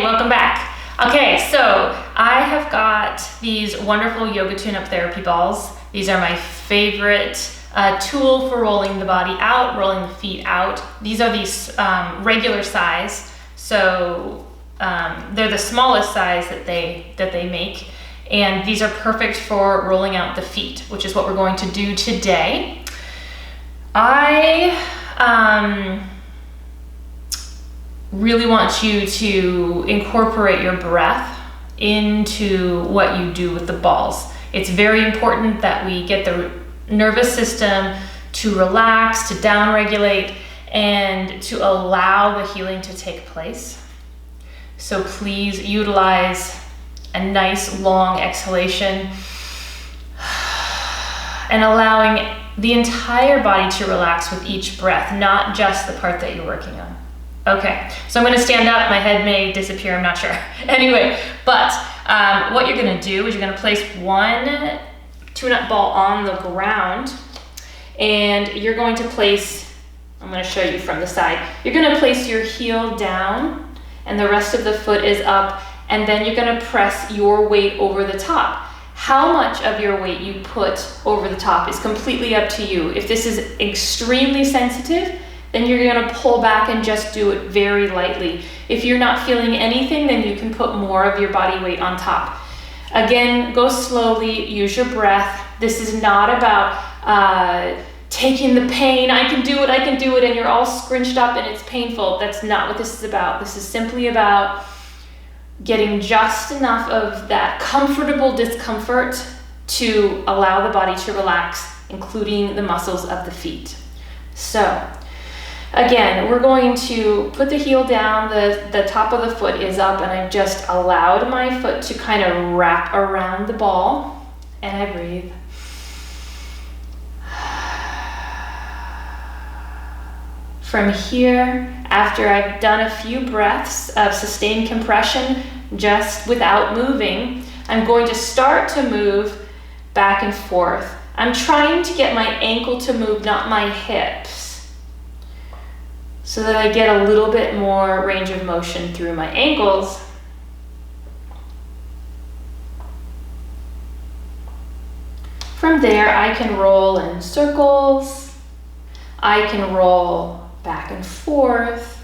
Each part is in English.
welcome back. Okay, so I have got these wonderful Yoga Tune-Up Therapy balls. These are my favorite tool for rolling the body out, rolling the feet out. These are these regular size, so they're the smallest size that they make, and these are perfect for rolling out the feet, which is what we're going to do today. I really want you to incorporate your breath into what you do with the balls. It's very important that we get the nervous system to relax, to downregulate, and to allow the healing to take place. So please utilize a nice long exhalation and allowing the entire body to relax with each breath, not just the part that you're working on. Okay, so I'm gonna stand up, my head may disappear, I'm not sure. Anyway, but what you're gonna do is you're gonna place one tune-up ball on the ground, and you're going to place, I'm gonna show you from the side, you're gonna place your heel down and the rest of the foot is up, and then you're gonna press your weight over the top. How much of your weight you put over the top is completely up to you. If this is extremely sensitive, then you're gonna pull back and just do it very lightly. If you're not feeling anything, then you can put more of your body weight on top. Again, go slowly, use your breath. This is not about taking the pain, I can do it, and you're all scrunched up and it's painful. That's not what this is about. This is simply about getting just enough of that comfortable discomfort to allow the body to relax, including the muscles of the feet. So, again, we're going to put the heel down, the top of the foot is up, and I've just allowed my foot to kind of wrap around the ball, and I breathe. From here, after I've done a few breaths of sustained compression, just without moving, I'm going to start to move back and forth. I'm trying to get my ankle to move, not my hips, so that I get a little bit more range of motion through my ankles. From there, I can roll in circles. I can roll back and forth.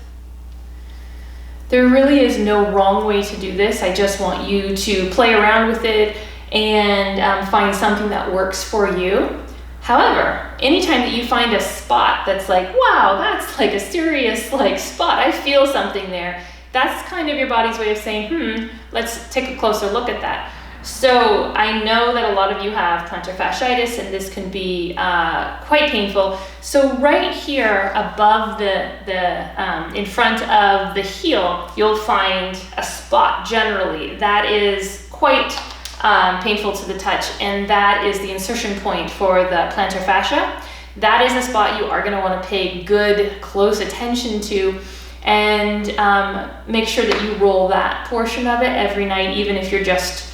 There really is no wrong way to do this. I just want you to play around with it and find something that works for you. However, anytime that you find a spot that's like, wow, that's like a serious spot, I feel something there, that's kind of your body's way of saying, let's take a closer look at that. So I know that a lot of you have plantar fasciitis, and this can be quite painful. So right here above in front of the heel, you'll find a spot generally that is quite painful to the touch, and that is the insertion point for the plantar fascia. That is a spot you are going to want to pay good, close attention to, and make sure that you roll that portion of it every night, even if you're just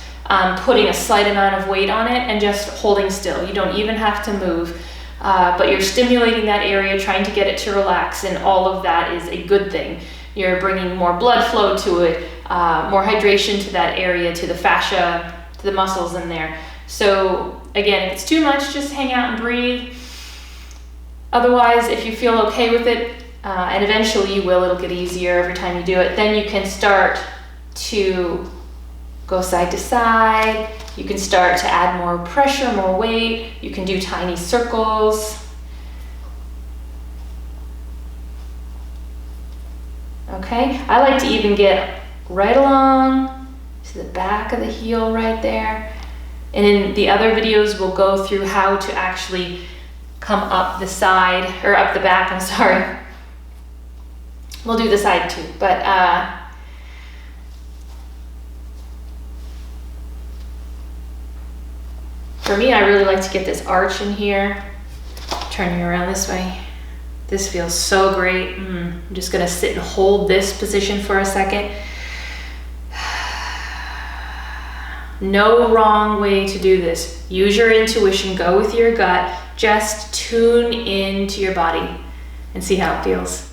putting a slight amount of weight on it and just holding still. You don't even have to move, but you're stimulating that area, trying to get it to relax, and all of that is a good thing. You're bringing more blood flow to it, more hydration to that area, to the fascia, to the muscles in there. So again, if it's too much, just hang out and breathe. Otherwise, if you feel okay with it, and eventually you will, it'll get easier every time you do it, then you can start to go side to side. You can start to add more pressure, more weight. You can do tiny circles. Okay, I like to even get right along to the back of the heel right there. And in the other videos, we'll go through how to actually come up the side, or up the back, I'm sorry. We'll do the side too, but for me, I really like to get this arch in here. Turn you around this way. This feels so great. I'm just gonna sit and hold this position for a second. No wrong way to do this. Use your intuition, go with your gut. Just tune into your body and see how it feels.